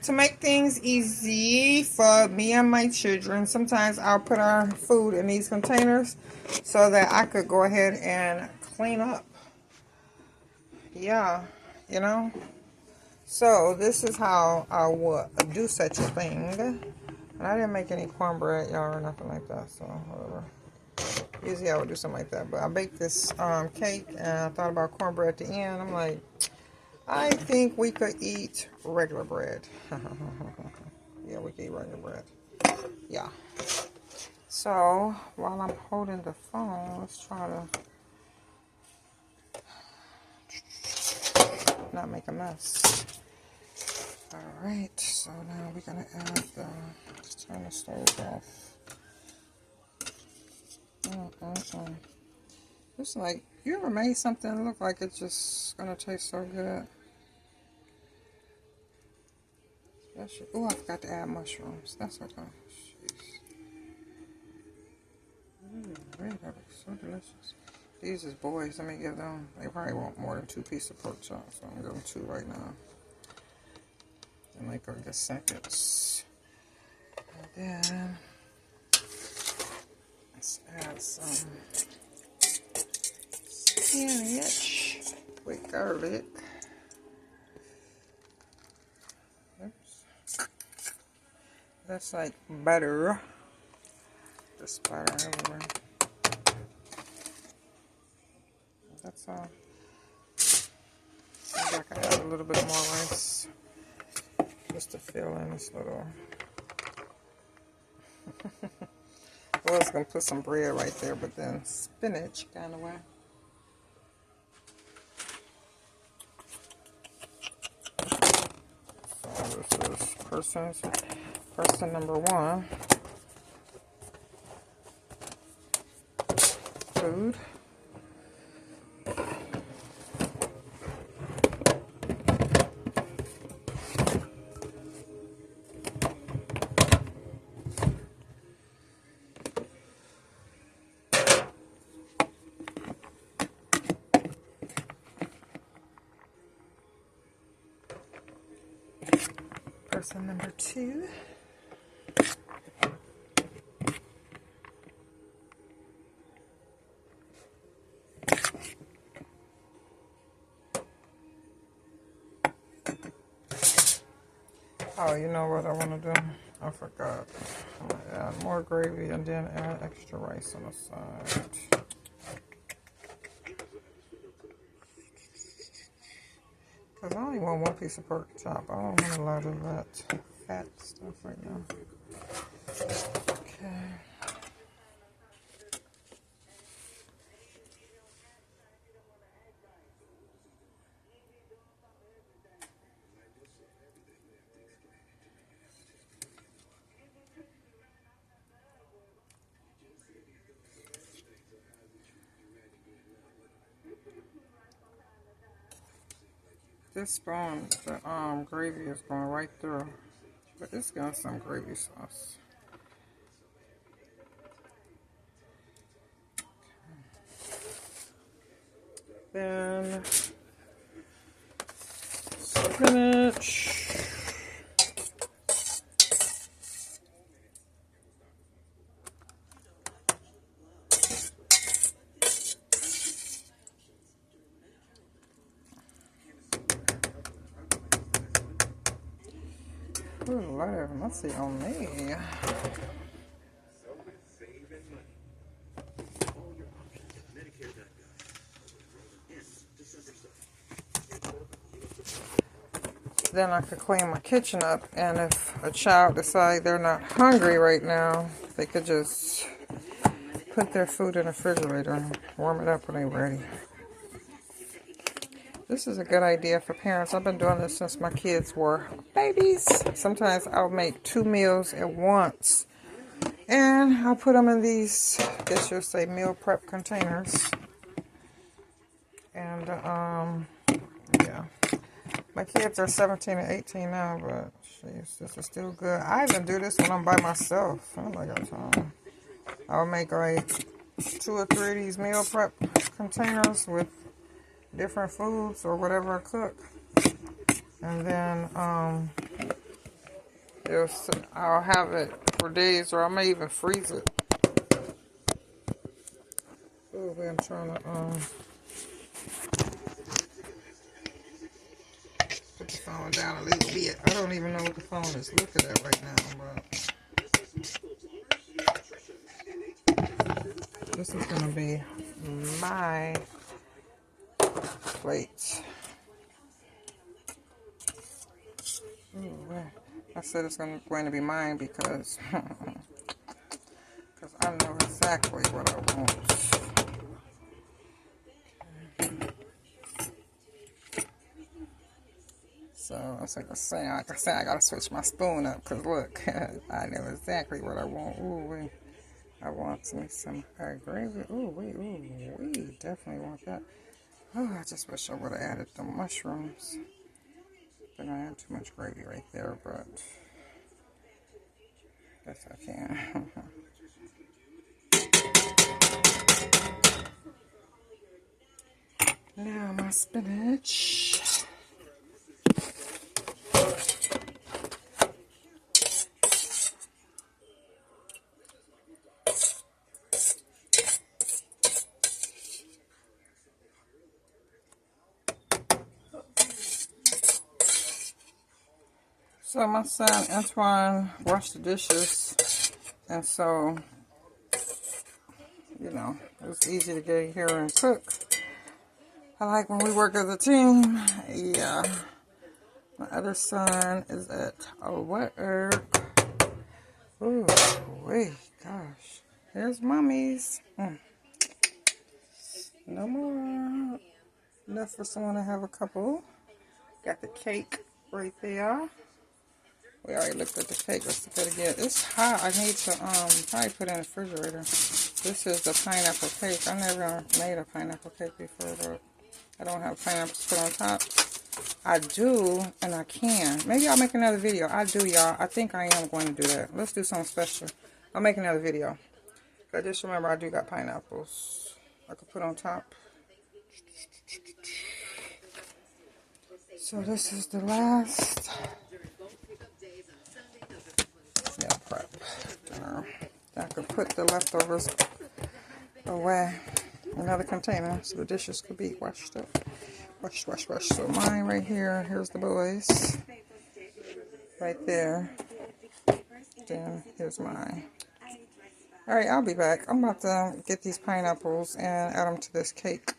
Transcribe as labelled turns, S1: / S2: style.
S1: To make things easy for me and my children, sometimes I'll put our food in these containers so that I could go ahead and clean up. Yeah, you know. So this is how I would do such a thing. And I didn't make any cornbread, y'all, or nothing like that, so whatever. Usually I would do something like that. But I baked this cake, and I thought about cornbread at the end. I'm like, I think we could eat regular bread. Yeah, we could eat regular bread. Yeah. So, while I'm holding the phone, let's try to not make a mess. Alright, so now we're going to add the, let's turn the stove off. It's like, you ever made something that look like it's just going to taste so good? Oh, I forgot to add mushrooms. That's okay. Jeez. That looks so delicious. These is boys. Let me give them. They probably want more than 2 pieces of pork chop, so I'm going to give them 2 right now. And like the seconds. And then let's add some spinach with garlic. Oops. That's like butter. Just butter everywhere. That's all. Maybe I can add a little bit more rice just to fill in this little. I was going to put some bread right there, but then spinach kind of way. So this is person number 1. Food. Person number 2. Oh, you know what I want to do? I forgot. I'm going to add more gravy and then add extra rice on the side. Because I only want 1 piece of pork chop. I don't want a lot of that fat stuff right now. Okay. This spoon, the gravy is going right through, but it's got some gravy sauce. Then spinach. Ooh, Lord, messy on me. Then I could clean my kitchen up, and if a child decides they're not hungry right now, they could just put their food in the refrigerator and warm it up when they're ready. This is a good idea for parents. I've been doing this since my kids were babies. Sometimes I'll make 2 meals at once, and I'll put them in these, I guess you'll say, meal prep containers. And yeah, my kids are 17 and 18 now, but jeez, this is still good. I even do this when I'm by myself. I don't got time. I'll make like 2 or 3 of these meal prep containers with different foods or whatever I cook, and then I'll have it for days, or I may even freeze it. Oh, I'm trying to put the phone down a little bit. I don't even know what the phone is looking at right now, but this is gonna be my plate. Ooh, I said it's going to be mine because I know exactly what I want. So it's like I say, I gotta switch my spoon up because look, I know exactly what I want. Ooh, wait. I want some gravy. Ooh, wait, definitely want that. Oh, I just wish I would have added the mushrooms. Then I have too much gravy right there, but guess I can. Now my spinach. So my son Antoine washed the dishes, and so, you know, it was easy to get here and cook. I like when we work as a team. Yeah. My other son is at work. Ooh, wait, gosh. There's mommy's. No more. Enough for someone to have a couple. Got the cake right there. We already looked at the cake. Let's look at it again. It's hot. I need to probably put it in the refrigerator. This is the pineapple cake. I never made a pineapple cake before, but I don't have pineapples put on top. I do, and I can. Maybe I'll make another video. I do, y'all. I think I am going to do that. Let's do something special. I'll make another video. I just remember I do got pineapples I could put on top. So this is the last prep. I could put the leftovers away in another container so the dishes could be washed up. Wash. So mine right here. Here's the boys. Right there. Then here's mine. Alright, I'll be back. I'm about to get these pineapples and add them to this cake.